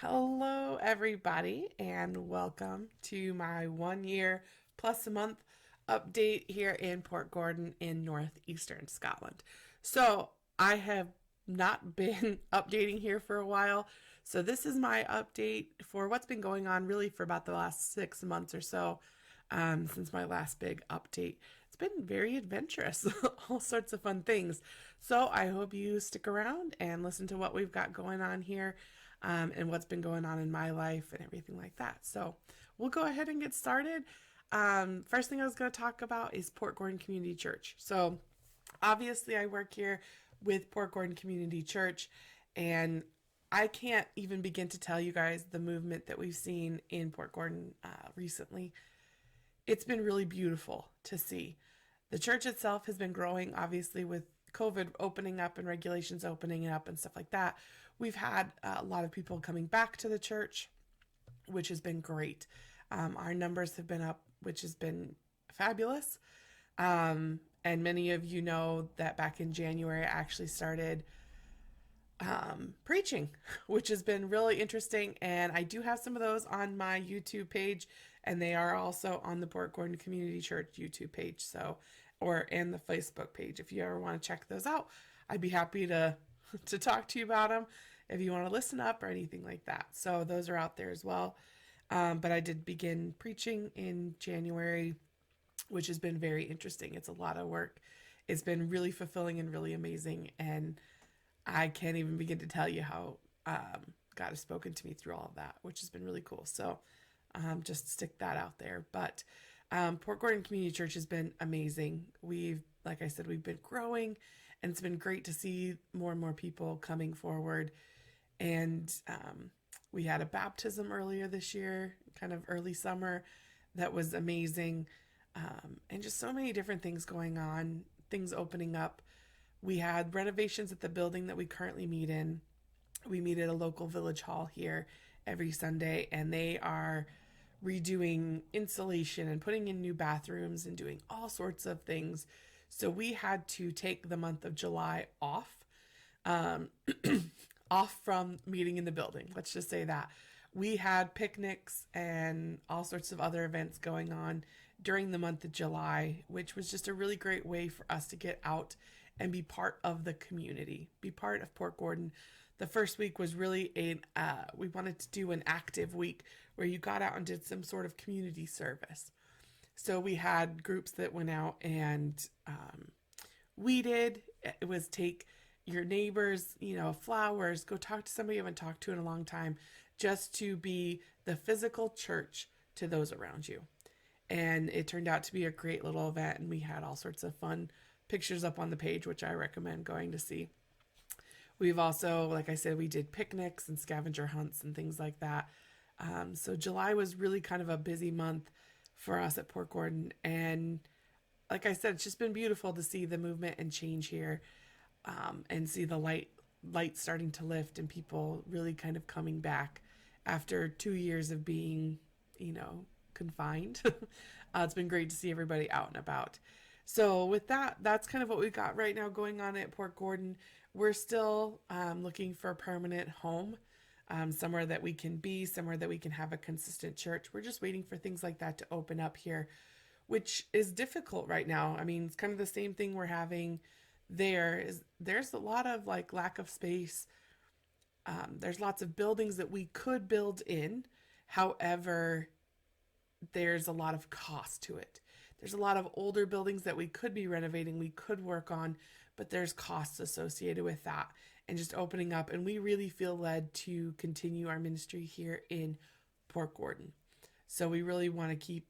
Hello, everybody, and welcome to my 1 year plus a month update here in Port Gordon in northeastern Scotland. So, I have not been updating here for a while, so this is my update for what's been going on really for about the last 6 months or so since my last big update. It's been very adventurous, all sorts of fun things. So I hope you stick around and listen to what we've got going on here and what's been going on in my life and everything like that. So we'll go ahead and get started. First thing I was going to talk about is Port Gordon Community Church. So obviously, I work here with Port Gordon Community Church, and I can't even begin to tell you guys the movement that we've seen in Port Gordon recently. It's been really beautiful to see. The church itself has been growing, obviously, with COVID opening up and regulations opening up and stuff like that. We've had a lot of people coming back to the church, which has been great. Our numbers have been up, which has been fabulous. And many of you know that back in January, I actually started preaching, which has been really interesting. And I do have some of those on my YouTube page, and they are also on the Port Gordon Community Church YouTube page. So, or and the Facebook page. If you ever want to check those out, I'd be happy to talk to you about them if you want to listen up or anything like that. So those are out there as well. But I did begin preaching in January, which has been very interesting. It's a lot of work. It's been really fulfilling and really amazing. And I can't even begin to tell you how God has spoken to me through all of that, which has been really cool. So just stick that out there. But Port Gordon Community Church has been amazing. Like I said, we've been growing, and it's been great to see more and more people coming forward. And we had a baptism earlier this year, kind of early summer, that was amazing. And just so many different things going on, things opening up. We had renovations at the building that we currently meet in. We meet at a local village hall here every Sunday, and they are redoing insulation and putting in new bathrooms and doing all sorts of things. So we had to take the month of July off, off from meeting in the building. Let's just say that. We had picnics and all sorts of other events going on during the month of July, which was just a really great way for us to get out and be part of the community, be part of Port Gordon. The first week was really we wanted to do an active week where you got out and did some sort of community service. So we had groups that went out and weeded. It was take your neighbors, flowers, go talk to somebody you haven't talked to in a long time, just to be the physical church to those around you. And it turned out to be a great little event, and we had all sorts of fun pictures up on the page, which I recommend going to see. We've also, like I said, we did picnics and scavenger hunts and things like that. So July was really kind of a busy month for us at Port Gordon. And like I said, it's just been beautiful to see the movement and change here, and see the light starting to lift and people really kind of coming back after 2 years of being, confined. It's been great to see everybody out and about. So with that, that's kind of what we've got right now going on at Port Gordon. We're still looking for a permanent home, somewhere that we can be, somewhere that we can have a consistent church. We're just waiting for things like that to open up here, which is difficult right now. I mean, it's kind of the same thing we're having there's a lot of like lack of space. There's lots of buildings that we could build in. However, there's a lot of cost to it. There's a lot of older buildings that we could be renovating, we could work on, but there's costs associated with that and just opening up. And we really feel led to continue our ministry here in Port Gordon. So we really want to keep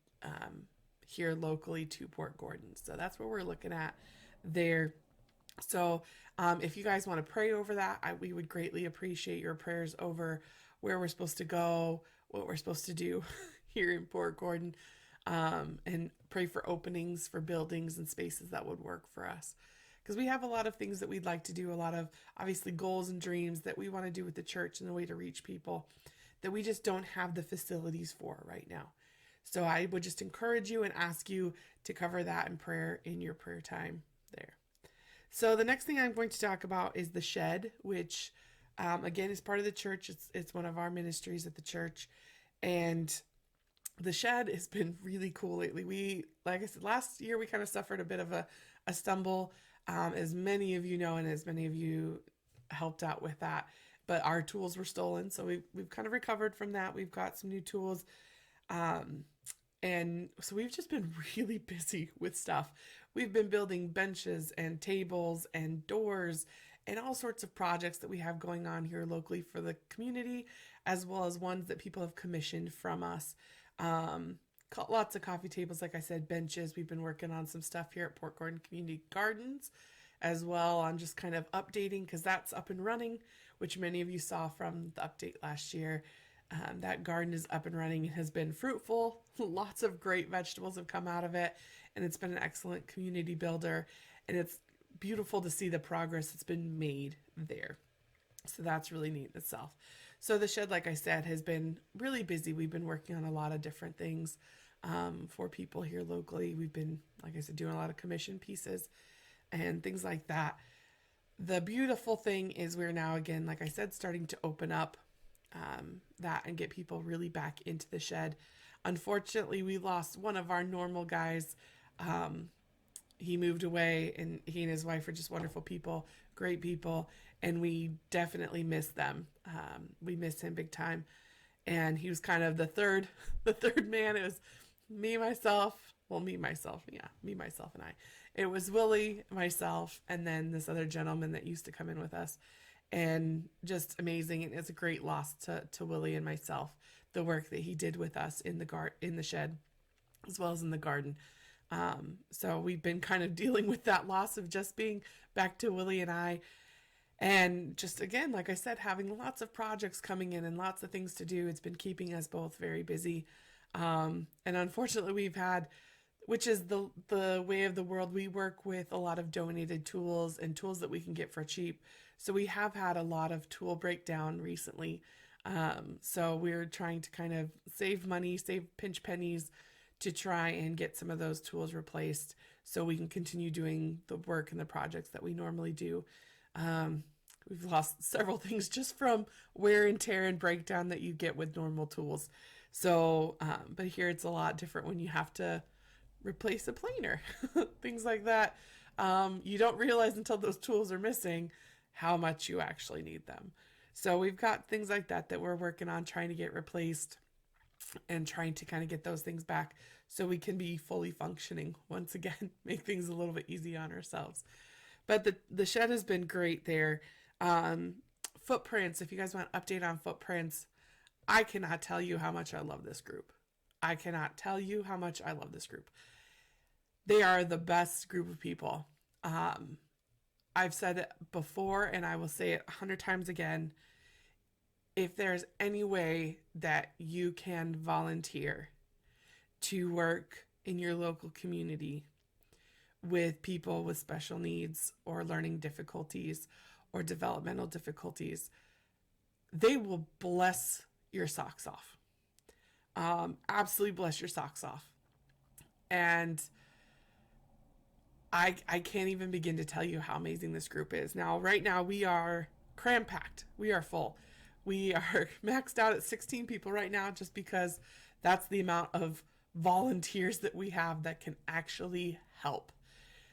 here locally to Port Gordon. So that's what we're looking at there. So if you guys want to pray over that, we would greatly appreciate your prayers over where we're supposed to go, what we're supposed to do here in Port Gordon, and pray for openings for buildings and spaces that would work for us. Because we have a lot of things that we'd like to do, a lot of obviously goals and dreams that we want to do with the church and the way to reach people that we just don't have the facilities for right now. So I would just encourage you and ask you to cover that in prayer in your prayer time there. So the next thing I'm going to talk about is the shed, which Again, it's part of the church. It's one of our ministries at the church, and the shed has been really cool lately. We, like I said, last year we kind of suffered a bit of a stumble, as many of you know, and as many of you helped out with that. But our tools were stolen, so we've kind of recovered from that. We've got some new tools, um, and so we've just been really busy with stuff. We've been building benches and tables and doors and all sorts of projects that we have going on here locally for the community, as well as ones that people have commissioned from us. Um, Lots of coffee tables, like I said, benches. We've been working on some stuff here at Port Gordon Community Gardens as well, on just kind of updating because that's up and running, which many of you saw from the update last year. That garden is up and running and has been fruitful. Lots of great vegetables have come out of it, and it's been an excellent community builder. And it's beautiful to see the progress that's been made there. So that's really neat in itself. So the shed, like I said, has been really busy. We've been working on a lot of different things for people here locally. We've been, like I said, doing a lot of commission pieces and things like that. The beautiful thing is we're now, again, like I said, starting to open up that and get people really back into the shed. Unfortunately, we lost one of our normal guys. He moved away, and he and his wife are just wonderful people, great people, and we definitely miss them. We miss him big time, and he was kind of the third the third man. It was me, myself, me, myself, and I. It was Willie, myself, and then this other gentleman that used to come in with us, and just amazing. And it's a great loss to Willie and myself, the work that he did with us in the shed, as well as in the garden. So we've been kind of dealing with that loss of just being back to Willie and I, and just, again, like I said, having lots of projects coming in and lots of things to do. It's been keeping us both very busy. And unfortunately we've had, which is the way of the world, we work with a lot of donated tools and tools that we can get for cheap. So we have had a lot of tool breakdown recently. So we're trying to kind of save money, save pinch pennies to try and get some of those tools replaced so we can continue doing the work and the projects that we normally do. We've lost several things just from wear and tear and breakdown that you get with normal tools. So, but here it's a lot different when you have to replace a planer, things like that. You don't realize until those tools are missing how much you actually need them. So we've got things like that we're working on trying to get replaced and trying to kind of get those things back so we can be fully functioning once again, make things a little bit easy on ourselves. But the shed has been great there. Footprints, if you guys want an update on Footprints, I cannot tell you how much I love this group. I cannot tell you how much I love this group. They are the best group of people. I've said it before, and I will say it 100 times again. If there's any way that you can volunteer to work in your local community with people with special needs or learning difficulties or developmental difficulties, they will bless your socks off. Absolutely bless your socks off. And I can't even begin to tell you how amazing this group is. Now, right now, we are cram-packed. We are full. We are maxed out at 16 people right now just because that's the amount of volunteers that we have that can actually help.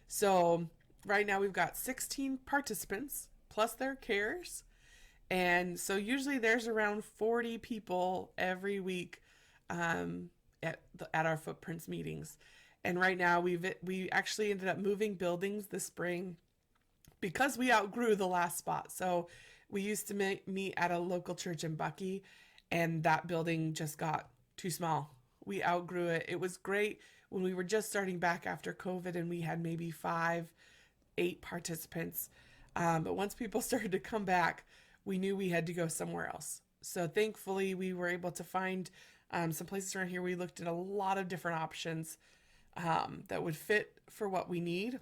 So right now we've got 16 participants plus their carers. And so usually there's around 40 people every week at our Footprints meetings. And right now we actually ended up moving buildings this spring because we outgrew the last spot. So we used to meet at a local church in Bucky, and that building just got too small. We outgrew it. It was great when we were just starting back after COVID and we had maybe 5, 8 participants. But once people started to come back, we knew we had to go somewhere else. So thankfully we were able to find some places around here. We looked at a lot of different options that would fit for what we need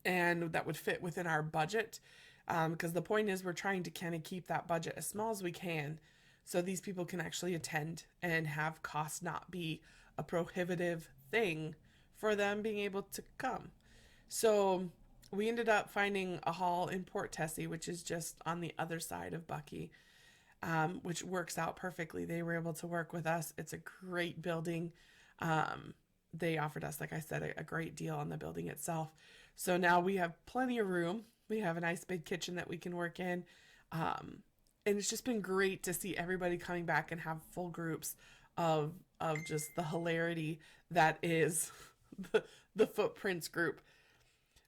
and that would fit within our budget. Because the point is we're trying to kind of keep that budget as small as we can so these people can actually attend and have costs not be a prohibitive thing for them being able to come. So we ended up finding a hall in Port Tessie, which is just on the other side of Bucky, which works out perfectly. They were able to work with us. It's a great building. They offered us, like I said, a great deal on the building itself. So now we have plenty of room. We have a nice big kitchen that we can work in. And it's just been great to see everybody coming back and have full groups of just the hilarity that is the Footprints group.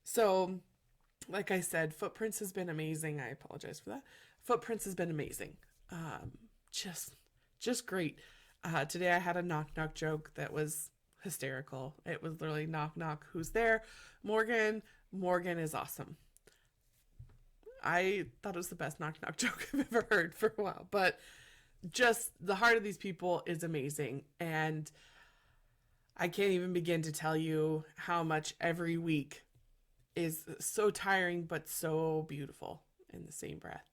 So, like I said, Footprints has been amazing. I apologize for that. Footprints has been amazing. Um, just just great. Today I had a knock knock joke that was hysterical. It was literally knock knock, who's there? Morgan. Morgan is awesome. I thought it was the best knock knock joke I've ever heard for a while, but just the heart of these people is amazing, and I can't even begin to tell you how much every week is so tiring but so beautiful in the same breath.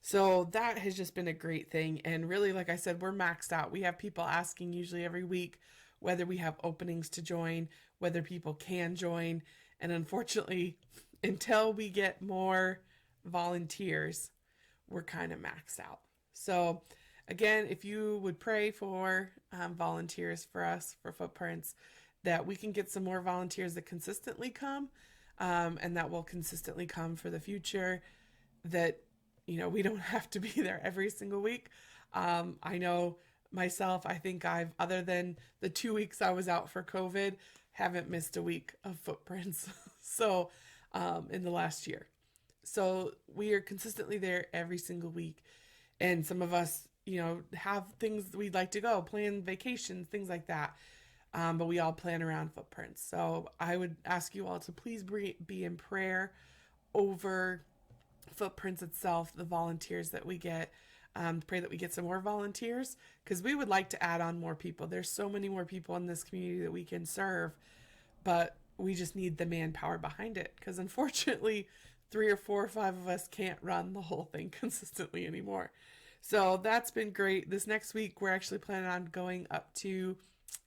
So that has just been a great thing. And really, like I said, we're maxed out. We have people asking usually every week whether we have openings to join, whether people can join. And unfortunately, until we get more volunteers, we're kind of maxed out. So, again, if you would pray for volunteers for us, for Footprints, that we can get some more volunteers that consistently come, and that will consistently come for the future, that we don't have to be there every single week. I know myself, I think I've, other than the 2 weeks I was out for COVID, haven't missed a week of Footprints. So, in the last year. So we are consistently there every single week. And some of us, have things we'd like to go, plan vacations, things like that. But we all plan around Footprints. So I would ask you all to please be in prayer over Footprints itself, the volunteers that we get. Pray that we get some more volunteers, because we would like to add on more people. There's so many more people in this community that we can serve, but we just need the manpower behind it, because unfortunately 3 or 4 or 5 of us can't run the whole thing consistently anymore. So that's been great. This next week we're actually planning on going up to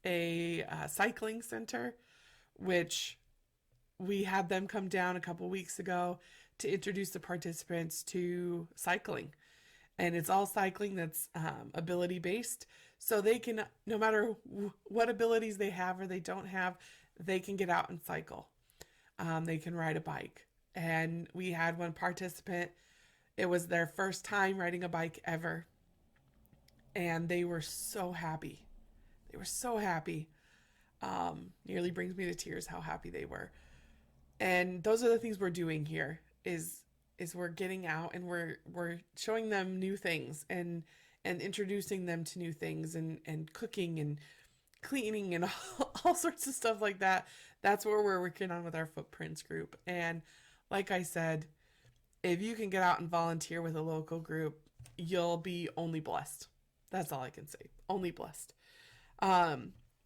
a cycling center, which we had them come down a couple weeks ago to introduce the participants to cycling. And it's all cycling that's ability based. So they can, no matter what abilities they have or they don't have, they can get out and cycle. They can ride a bike. And we had one participant, it was their first time riding a bike ever. And they were so happy. They were so happy. Nearly brings me to tears how happy they were. And those are the things we're doing here is we're getting out and we're showing them new things and introducing them to new things and cooking and cleaning and all sorts of stuff like that. That's what we're working on with our Footprints group. And like I said, if you can get out and volunteer with a local group, you'll be only blessed. That's all I can say. Only blessed.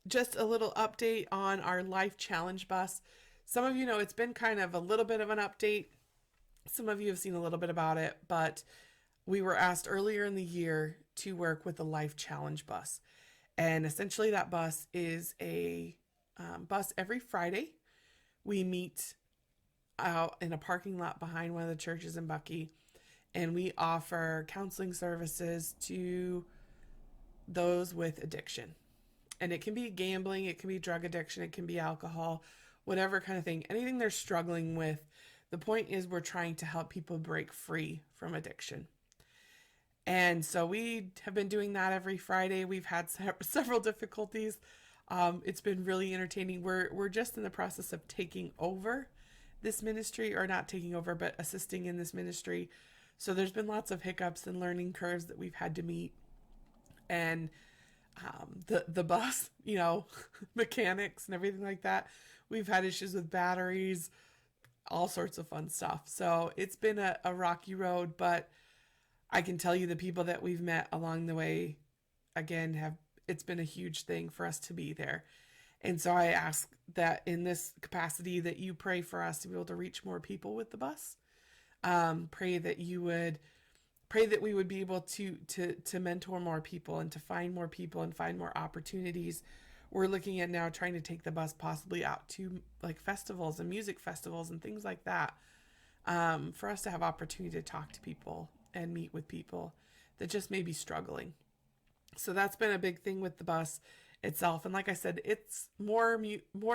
Just a little update on our Life Challenge bus. Some of you know it's been kind of a little bit of an update. Some of you have seen a little bit about it, but we were asked earlier in the year to work with the Life Challenge bus. And essentially that bus is a bus every Friday. We meet out in a parking lot behind one of the churches in Bucky, and we offer counseling services to those with addiction. And it can be gambling, it can be drug addiction, it can be alcohol, whatever kind of thing, anything they're struggling with. The point is we're trying to help people break free from addiction. And so we have been doing that every Friday. We've had several difficulties. It's been really entertaining. We're just in the process of taking over this ministry, or not taking over, but assisting in this ministry. So there's been lots of hiccups and learning curves that we've had to meet. And the bus, mechanics and everything like that. We've had issues with batteries, all sorts of fun stuff. So it's been a rocky road, but I can tell you the people that we've met along the way, again, it's been a huge thing for us to be there. And so I ask that in this capacity that you pray for us to be able to reach more people with the bus. Pray that we would be able to mentor more people and to find more people and find more opportunities we're looking at now trying to take the bus possibly out to like festivals and music festivals and things like that, for us to have opportunity to talk to people and meet with people that just may be struggling. So that's been a big thing with the bus itself. And like I said, it's more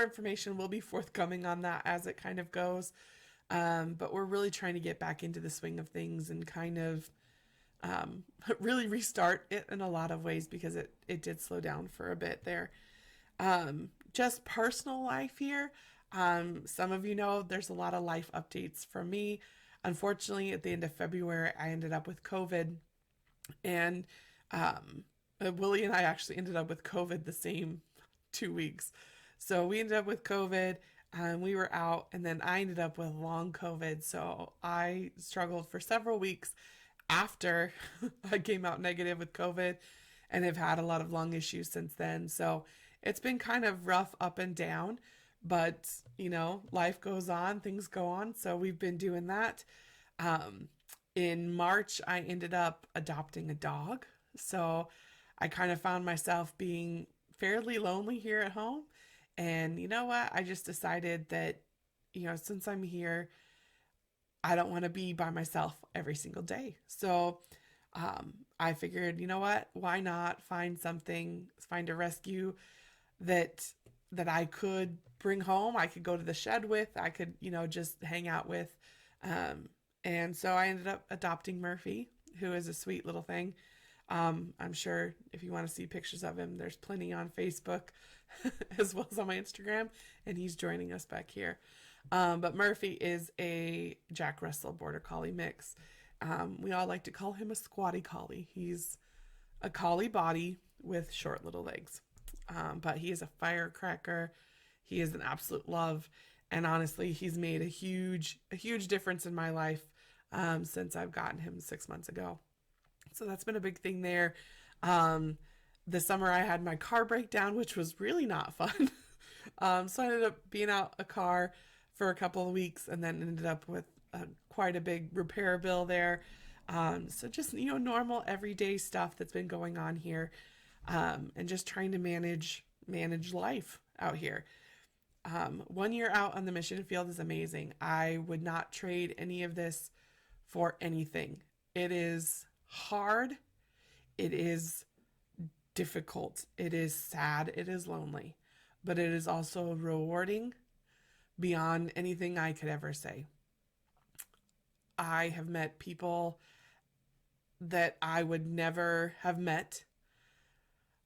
information will be forthcoming on that as it kind of goes. But we're really trying to get back into the swing of things and kind of really restart it in a lot of ways, because it did slow down for a bit there. Just personal life here. Some of you know there's a lot of life updates from me. Unfortunately, at the end of February, I ended up with COVID, and Willie and I actually ended up with COVID the same 2 weeks. So we ended up with COVID, and we were out, and then I ended up with long COVID. So I struggled for several weeks after I came out negative with COVID, and have had a lot of lung issues since then. So it's been kind of rough up and down, but life goes on, things go on. So we've been doing that. Um, in March, I ended up adopting a dog. So I kind of found myself being fairly lonely here at home. And you know what? I just decided that, since I'm here, I don't want to be by myself every single day. So I figured, you know what? Why not find a rescue that I could bring home. I could go to the shed with. I could, just hang out with. Um, and so I ended up adopting Murphy, who is a sweet little thing. I'm sure if you want to see pictures of him, there's plenty on Facebook as well as on my Instagram, and he's joining us back here. But Murphy is a Jack Russell Border Collie mix. We all like to call him a squatty collie. He's a collie body with short little legs. But he is a firecracker. He is an absolute love. And honestly, he's made a huge difference in my life since I've gotten him 6 months ago. So that's been a big thing there. This summer I had my car break down, which was really not fun. So I ended up being out a car for a couple of weeks, and then ended up with quite a big repair bill there. So just, normal everyday stuff that's been going on here. And just trying to manage life out here. 1 year out on the mission field is amazing. I would not trade any of this for anything. It is hard. It is difficult. It is sad. It is lonely. But it is also rewarding beyond anything I could ever say. I have met people that I would never have met.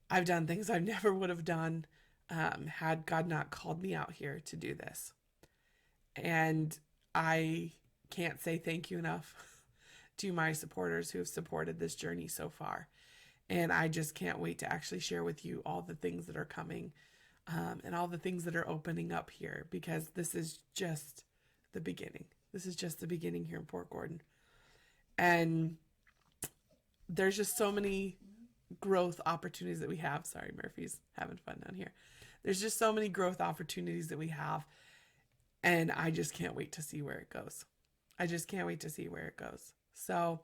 I've done things I never would have done had God not called me out here to do this. And I can't say thank you enough to my supporters who have supported this journey so far. And I just can't wait to actually share with you all the things that are coming, and all the things that are opening up here, because this is just the beginning. This is just the beginning here in Port Gordon. And there's just so many growth opportunities that we have. Sorry, Murphy's having fun down here. There's just so many growth opportunities that we have. And I just can't wait to see where it goes. I just can't wait to see where it goes. So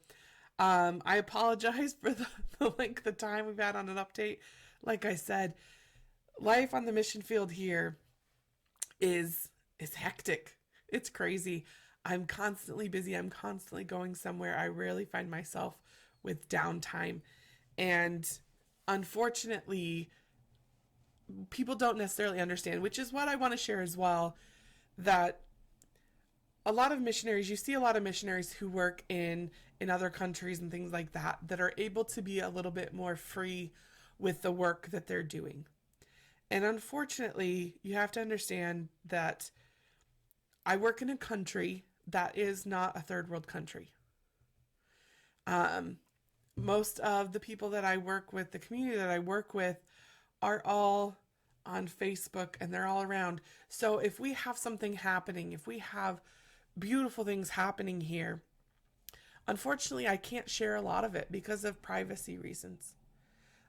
I apologize for the length of time we've had on an update. Like I said, life on the mission field here is hectic. It's crazy. I'm constantly busy. I'm constantly going somewhere. I rarely find myself with downtime. And unfortunately, people don't necessarily understand, which is what I want to share as well, that a lot of missionaries, you see a lot of missionaries who work in other countries and things like that, that are able to be a little bit more free with the work that they're doing. And unfortunately, you have to understand that I work in a country that is not a third world country. Most of the people that I work with, the community that I work with, are all on Facebook, and they're all around. So if we have something happening, if we have beautiful things happening here, unfortunately, I can't share a lot of it because of privacy reasons.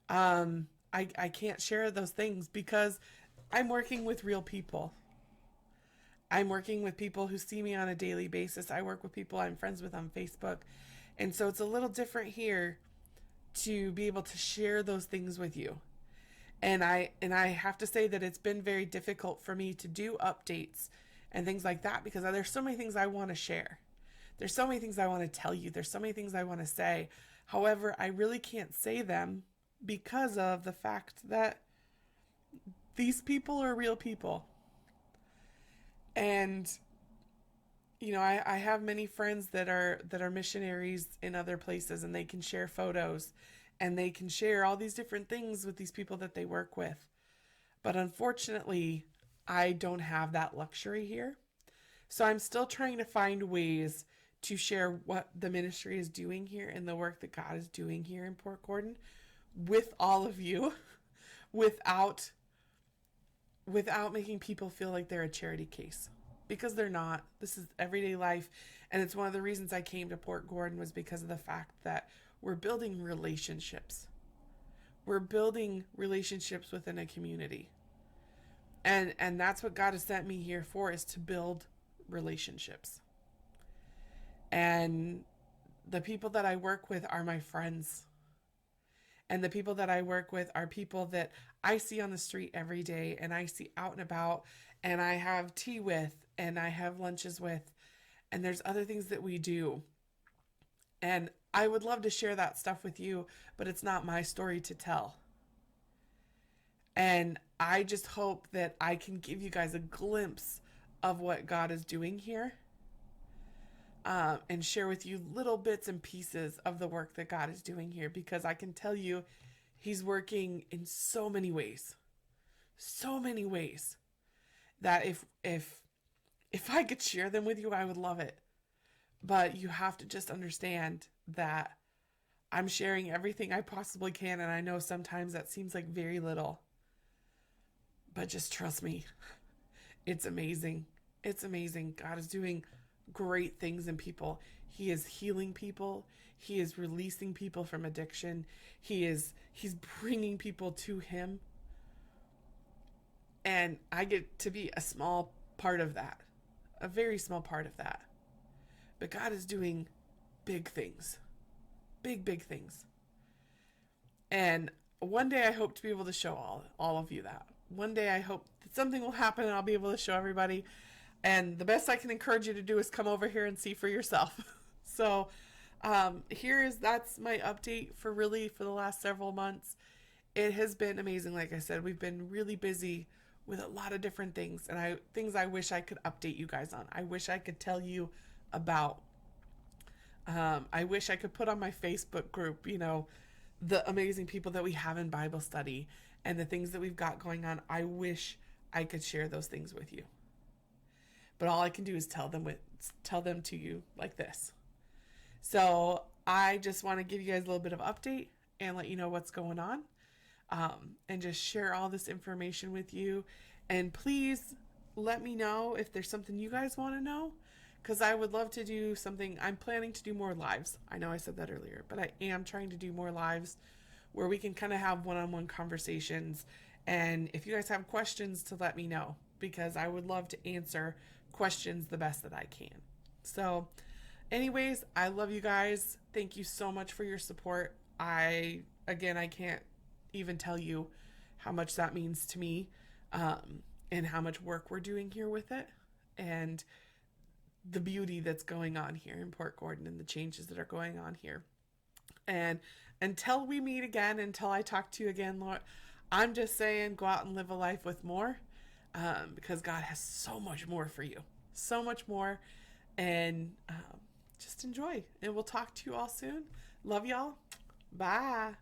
I can't share those things because I'm working with real people. I'm working with people who see me on a daily basis. I work with people I'm friends with on Facebook. And so it's a little different here to be able to share those things with you. And I have to say that it's been very difficult for me to do updates and things like that because there's so many things I want to share. There's so many things I want to tell you. There's so many things I want to say. However, I really can't say them because of the fact that these people are real people. And I have many friends that are missionaries in other places, and they can share photos and they can share all these different things with these people that they work with. But unfortunately, I don't have that luxury here. So I'm still trying to find ways to share what the ministry is doing here and the work that God is doing here in Port Gordon with all of you without making people feel like they're a charity case, because they're not. This is everyday life, and it's one of the reasons I came to Port Gordon was because of the fact that we're building relationships. We're building relationships within a community. And that's what God has sent me here for, is to build relationships. And the people that I work with are my friends. And the people that I work with are people that I see on the street every day and I see out and about and I have tea with and I have lunches with. And there's other things that we do. And I would love to share that stuff with you, but it's not my story to tell. And I just hope that I can give you guys a glimpse of what God is doing here, and share with you little bits and pieces of the work that God is doing here, because I can tell you he's working in so many ways that if I could share them with you, I would love it. But you have to just understand that I'm sharing everything I possibly can, and I know sometimes that seems like very little. But just trust me, it's amazing. It's amazing. God is doing great things in people. He is healing people. He is releasing people from addiction. He's bringing people to him. And I get to be a small part of that, a very small part of that. But God is doing big things, big things. And one day I hope to be able to show all of you that. One day I hope that something will happen and I'll be able to show everybody. And the best I can encourage you to do is come over here and see for yourself. So that's my update for the last several months. It has been amazing. Like I said, we've been really busy with a lot of different things, and things I wish I could update you guys on. I wish I could tell you about. I wish I could put on my Facebook group, the amazing people that we have in Bible study and the things that we've got going on. I wish I could share those things with you. But all I can do is tell them to you like this. So I just want to give you guys a little bit of update and let you know what's going on, and just share all this information with you. And please let me know if there's something you guys want to know, because I would love to do something. I'm planning to do more lives. I know I said that earlier, but I am trying to do more lives where we can kind of have one-on-one conversations. And if you guys have questions, to let me know, because I would love to answer questions the best that I can. So anyways, I love you guys. Thank you so much for your support. I can't even tell you how much that means to me, and how much work we're doing here with it, and the beauty that's going on here in Port Gordon and the changes that are going on here. And until we meet again, until I talk to you again, Lord, I'm just saying, go out and live a life with more, because God has so much more for you, so much more. And just enjoy. And we'll talk to you all soon. Love y'all. Bye.